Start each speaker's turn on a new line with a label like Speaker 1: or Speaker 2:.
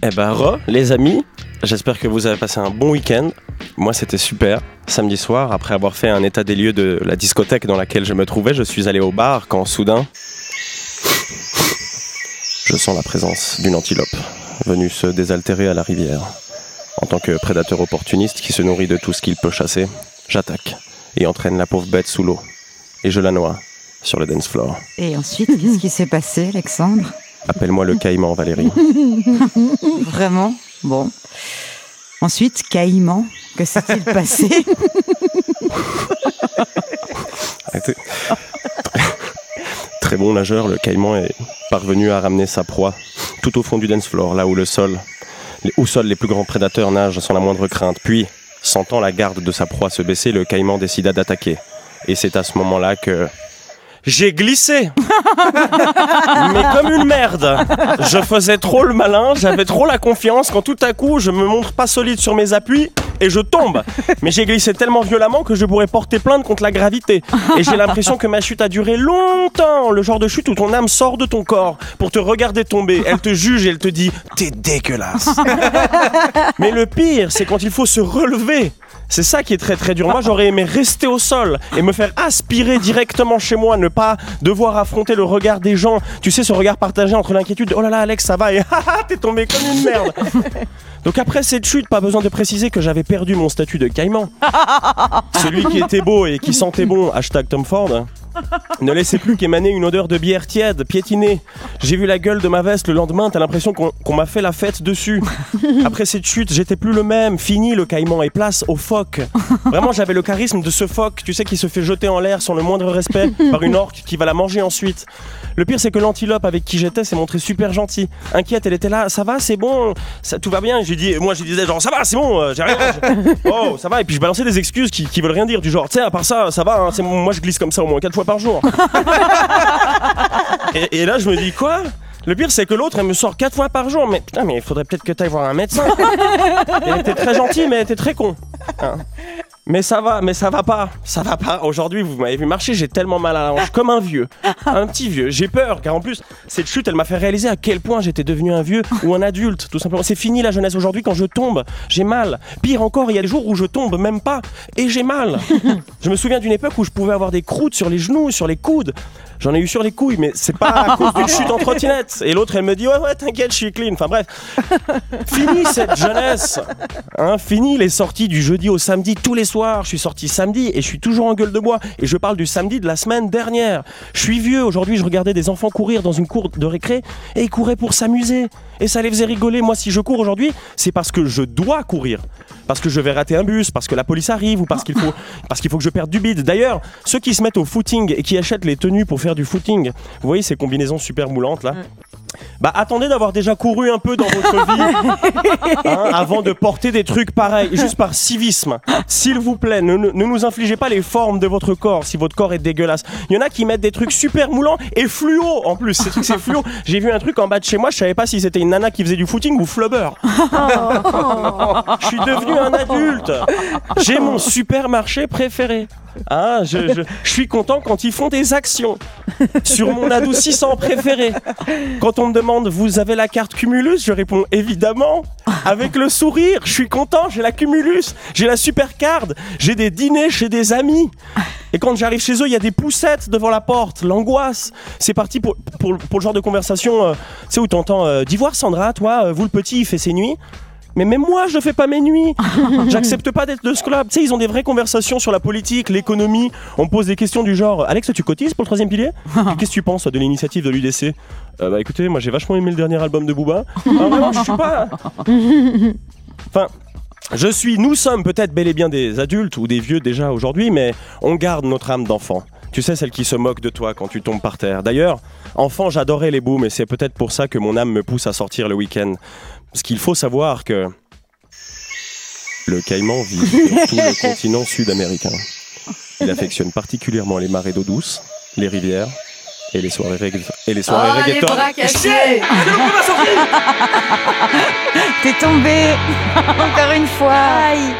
Speaker 1: Eh ben, les amis, j'espère que vous avez passé un bon week-end. Moi, c'était super. Samedi soir, après avoir fait un état des lieux de la discothèque dans laquelle je me trouvais, je suis allé au bar quand soudain, je sens la présence d'une antilope venue se désaltérer à la rivière. En tant que prédateur opportuniste qui se nourrit de tout ce qu'il peut chasser, j'attaque et entraîne la pauvre bête sous l'eau. Et je la noie sur le dance floor.
Speaker 2: Et ensuite, qu'est-ce qui s'est passé, Alexandre ?
Speaker 1: Appelle-moi le caïman, Valérie.
Speaker 2: Vraiment ? Bon. Ensuite, caïman, que s'est-il passé ?
Speaker 1: Très bon nageur, le caïman est parvenu à ramener sa proie tout au fond du dance floor, là où seuls les plus grands prédateurs nagent sans la moindre crainte. Puis, sentant la garde de sa proie se baisser, le caïman décida d'attaquer. Et c'est à ce moment-là que j'ai glissé. Mais comme une merde. Je faisais trop le malin, j'avais trop la confiance quand tout à coup je me montre pas solide sur mes appuis et je tombe. Mais j'ai glissé tellement violemment que je pourrais porter plainte contre la gravité. Et j'ai l'impression que ma chute a duré longtemps. Le genre de chute où ton âme sort de ton corps pour te regarder tomber. Elle te juge et elle te dit « T'es dégueulasse ». Mais le pire, c'est quand il faut se relever. C'est ça qui est très très dur. Moi, j'aurais aimé rester au sol et me faire aspirer directement chez moi, ne pas devoir affronter le regard des gens. Tu sais, ce regard partagé entre l'inquiétude, oh là là, Alex, ça va, et t'es tombé comme une merde. Donc après cette chute, pas besoin de préciser que j'avais perdu mon statut de caïman. Celui qui était beau et qui sentait bon, hashtag Tom Ford, ne laissait plus qu'émaner une odeur de bière tiède, piétinée. J'ai vu la gueule de ma veste le lendemain, t'as l'impression qu'on m'a fait la fête dessus. Après cette chute, j'étais plus le même. Fini le caïman et place au phoque. Vraiment, j'avais le charisme de ce phoque, tu sais, qui se fait jeter en l'air sans le moindre respect par une orque qui va la manger ensuite. Le pire, c'est que l'antilope avec qui j'étais s'est montrée super gentille. Inquiète, elle était là, ça va, c'est bon, ça, tout va bien. Et je disais genre, ça va, c'est bon, j'ai rien. Oh, ça va. Et puis je balançais des excuses qui veulent rien dire, du genre, tu sais, à part ça, ça va, hein, moi je glisse comme ça au moins 4 fois par jour. et là, je me dis, quoi ? Le pire, c'est que l'autre, elle me sort 4 fois par jour. Mais putain, mais il faudrait peut-être que t'ailles voir un médecin. Elle était très gentille, mais elle était très con. Hein. Mais ça va pas. Aujourd'hui, vous m'avez vu marcher, j'ai tellement mal à la hanche, comme un vieux. Un petit vieux. J'ai peur, car en plus, cette chute, elle m'a fait réaliser à quel point j'étais devenu un vieux ou un adulte, tout simplement. C'est fini la jeunesse. Aujourd'hui, quand je tombe, j'ai mal. Pire encore, il y a des jours où je tombe même pas, et j'ai mal. Je me souviens d'une époque où je pouvais avoir des croûtes sur les genoux, sur les coudes. J'en ai eu sur les couilles, mais c'est pas à cause d'une chute en trottinette. Et l'autre, elle me dit, ouais, t'inquiète, je suis clean. Enfin bref, fini cette jeunesse. Hein, fini les sorties du jeudi au samedi tous les soirs. Je suis sorti samedi et je suis toujours en gueule de bois. Et je parle du samedi de la semaine dernière. Je suis vieux. Aujourd'hui, je regardais des enfants courir dans une cour de récré et ils couraient pour s'amuser. Et ça les faisait rigoler. Moi, si je cours aujourd'hui, c'est parce que je dois courir. Parce que je vais rater un bus, parce que la police arrive ou parce qu'il faut que je perde du bide. D'ailleurs, ceux qui se mettent au footing et qui achètent les tenues pour faire du footing, vous voyez ces combinaisons super moulantes là ? Bah attendez d'avoir déjà couru un peu dans votre vie avant de porter des trucs pareils, juste par civisme. S'il vous plaît, ne nous infligez pas les formes de votre corps si votre corps est dégueulasse. Il y en a qui mettent des trucs super moulants et fluo en plus. Ces trucs c'est fluo. J'ai vu un truc en bas de chez moi, je savais pas si c'était une nana qui faisait du footing ou flubber. Je suis devenu un adulte. J'ai mon supermarché préféré. Je suis content quand ils font des actions sur mon adoucissant préféré. Quand on me demande, vous avez la carte Cumulus, je réponds évidemment, avec le sourire. Je suis content, j'ai la Cumulus, j'ai la Supercard, j'ai des dîners chez des amis. Et quand j'arrive chez eux, il y a des poussettes devant la porte, l'angoisse. C'est parti pour le genre de conversation, tu sais, où t'entends, dis voir Sandra, toi, vous le petit, il fait ses nuits. Mais même moi, je fais pas mes nuits. J'accepte pas d'être de ce club. Tu sais, ils ont des vraies conversations sur la politique, l'économie. On me pose des questions du genre, Alex, tu cotises pour le 3e pilier ? Qu'est-ce que tu penses de l'initiative de l'UDC ? Bah écoutez, moi j'ai vachement aimé le dernier album de Booba. Vraiment, je suis pas... Enfin... Nous sommes peut-être bel et bien des adultes ou des vieux déjà aujourd'hui, mais on garde notre âme d'enfant. Tu sais, celle qui se moque de toi quand tu tombes par terre. D'ailleurs, enfant, j'adorais les booms et c'est peut-être pour ça que mon âme me pousse à sortir le week-end. Parce qu'il faut savoir que le caïman vit sur tout le continent sud-américain. Il affectionne particulièrement les marées d'eau douce, les rivières et les soirées reggaeton.
Speaker 3: Les bras cachés.
Speaker 2: T'es tombé encore une fois. Aïe.